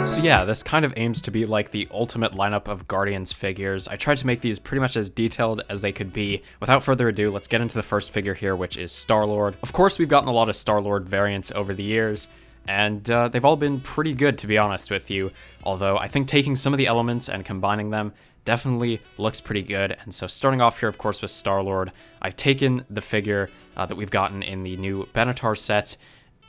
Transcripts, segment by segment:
So yeah, this kind of aims to be like the ultimate lineup of Guardians figures. I tried to make these pretty much as detailed as they could be. Without further ado, let's get into the first figure here, which is Star-Lord. Of course, we've gotten a lot of Star-Lord variants over the years, and they've all been pretty good, to be honest with you. Although I think taking some of the elements and combining them definitely looks pretty good. And so starting off here, of course, with Star-Lord, I've taken the figure that we've gotten in the new Benatar set,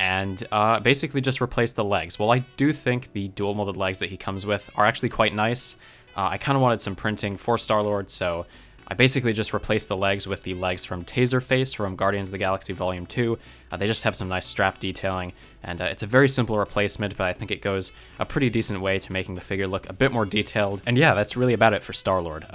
and basically just replace the legs. Well, I do think the dual molded legs that he comes with are actually quite nice. I kind of wanted some printing for Star-Lord, so I basically just replaced the legs with the legs from Taserface from Guardians of the Galaxy Volume 2. They just have some nice strap detailing, and it's a very simple replacement, but I think it goes a pretty decent way to making the figure look a bit more detailed. And yeah, that's really about it for Star-Lord.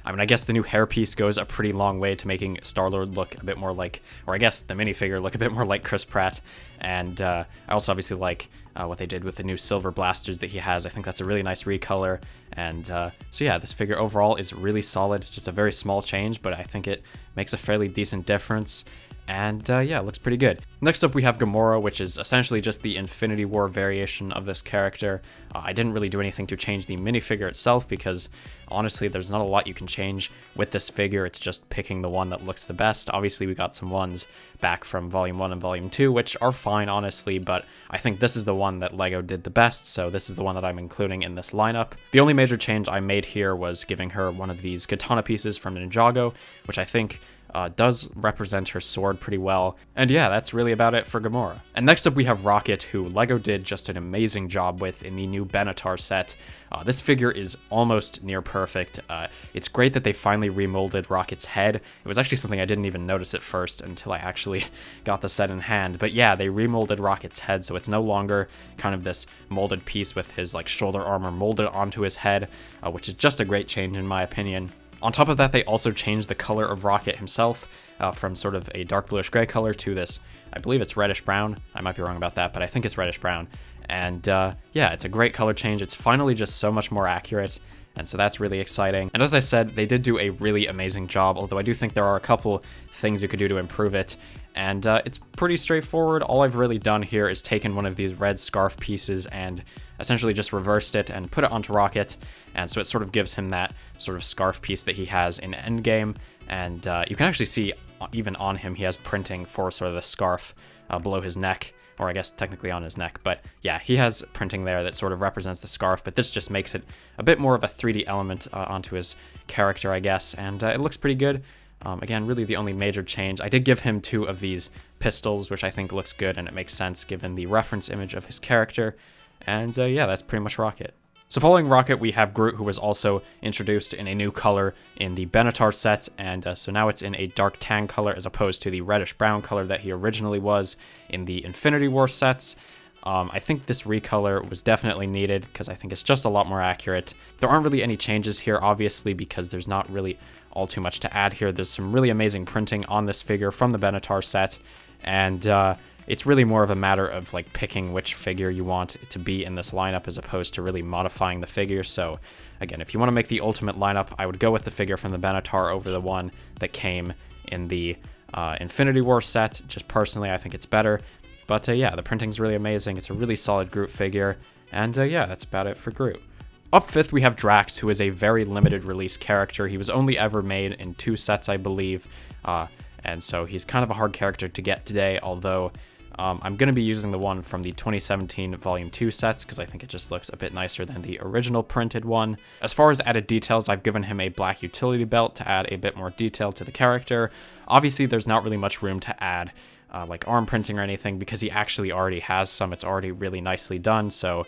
I mean, I guess the new hairpiece goes a pretty long way to making Star-Lord look a bit more like, or I guess the minifigure look a bit more like Chris Pratt. And I also obviously like what they did with the new silver blasters that he has. I think that's a really nice recolor. And so yeah, this figure overall is really solid. It's just a very small change, but I think it makes a fairly decent difference. And yeah, it looks pretty good. Next up, we have Gamora, which is essentially just the Infinity War variation of this character. I didn't really do anything to change the minifigure itself because, honestly, there's not a lot you can change with this figure. It's just picking the one that looks the best. Obviously, we got some ones back from Volume 1 and Volume 2, which are fine, honestly, but I think this is the one that LEGO did the best, so this is the one that I'm including in this lineup. The only major change I made here was giving her one of these katana pieces from Ninjago, which I think does represent her sword pretty well. And yeah, that's really about it for Gamora. And next up we have Rocket, who LEGO did just an amazing job with in the new Benatar set. This figure is almost near perfect. It's great that they finally remolded Rocket's head. It was actually something I didn't even notice at first until I actually got the set in hand. But yeah, they remolded Rocket's head, so it's no longer kind of this molded piece with his like shoulder armor molded onto his head, which is just a great change in my opinion. On top of that, they also changed the color of Rocket himself from sort of a dark bluish gray color to this, I believe it's reddish brown. I might be wrong about that, but I think it's reddish brown. And yeah, it's a great color change. It's finally just so much more accurate, and so that's really exciting. And as I said, they did do a really amazing job, although I do think there are a couple things you could do to improve it. And it's pretty straightforward. All I've really done here is taken one of these red scarf pieces and essentially just reversed it and put it onto Rocket. And so it sort of gives him that sort of scarf piece that he has in Endgame. And you can actually see even on him, he has printing for sort of the scarf below his neck, or I guess technically on his neck. But yeah, he has printing there that sort of represents the scarf, but this just makes it a bit more of a 3D element onto his character, I guess. And it looks pretty good. Again, really the only major change. I did give him 2 of these pistols, which I think looks good and it makes sense given the reference image of his character. And yeah, that's pretty much Rocket. So following Rocket, we have Groot, who was also introduced in a new color in the Benatar set, and so now it's in a dark tan color as opposed to the reddish brown color that he originally was in the Infinity War sets. I think this recolor was definitely needed because I think it's just a lot more accurate. There aren't really any changes here, obviously, because there's not really all too much to add here. There's some really amazing printing on this figure from the Benatar set, and it's really more of a matter of like picking which figure you want to be in this lineup as opposed to really modifying the figure. So again, if you want to make the ultimate lineup, I would go with the figure from the Benatar over the one that came in the Infinity War set. Just personally, I think it's better. But yeah, the printing's really amazing. It's a really solid Groot figure. And yeah, that's about it for Groot. Up fifth, we have Drax, who is a very limited release character. He was only ever made in 2 sets, I believe. And so he's kind of a hard character to get today, although I'm going to be using the one from the 2017 Volume 2 sets because I think it just looks a bit nicer than the original printed one. As far as added details, I've given him a black utility belt to add a bit more detail to the character. Obviously, there's not really much room to add like arm printing or anything because he actually already has some. It's already really nicely done, so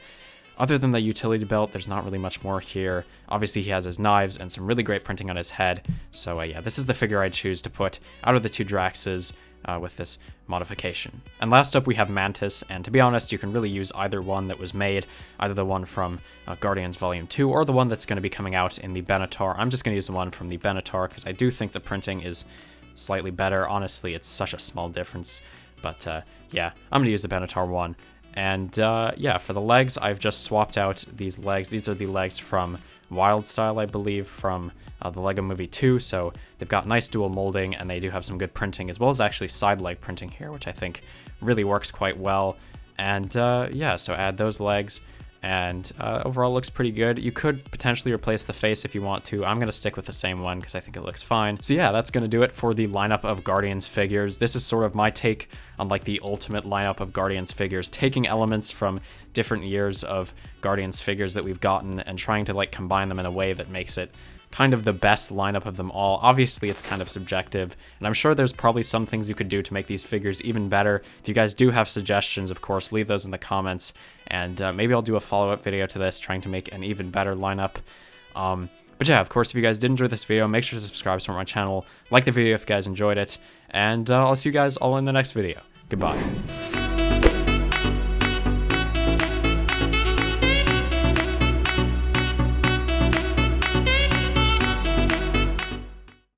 other than the utility belt, there's not really much more here. Obviously, he has his knives and some really great printing on his head. So yeah, this is the figure I choose to put out of the 2 Draxes with this modification. And last up, we have Mantis. And to be honest, you can really use either one that was made, either the one from Guardians Volume 2 or the one that's going to be coming out in the Benatar. I'm just going to use the one from the Benatar because I do think the printing is slightly better. Honestly, it's such a small difference. But yeah, I'm going to use the Benatar one. And yeah, for the legs, I've just swapped out these legs. These are the legs from Wild Style, I believe, from the Lego Movie 2. So they've got nice dual molding, and they do have some good printing, as well as actually side leg printing here, which I think really works quite well. And yeah, so add those legs. and overall looks pretty good. You could potentially replace the face if you want to. I'm gonna stick with the same one because I think it looks fine. So yeah, that's gonna do it for the lineup of Guardians figures. This is sort of my take on like the ultimate lineup of Guardians figures, taking elements from different years of Guardians figures that we've gotten and trying to like combine them in a way that makes it kind of the best lineup of them all. Obviously, it's kind of subjective, and I'm sure there's probably some things you could do to make these figures even better. If you guys do have suggestions, of course, leave those in the comments, and maybe I'll do a follow-up video to this, trying to make an even better lineup. But yeah, of course, if you guys did enjoy this video, make sure to subscribe to my channel, like the video if you guys enjoyed it, and I'll see you guys all in the next video. Goodbye.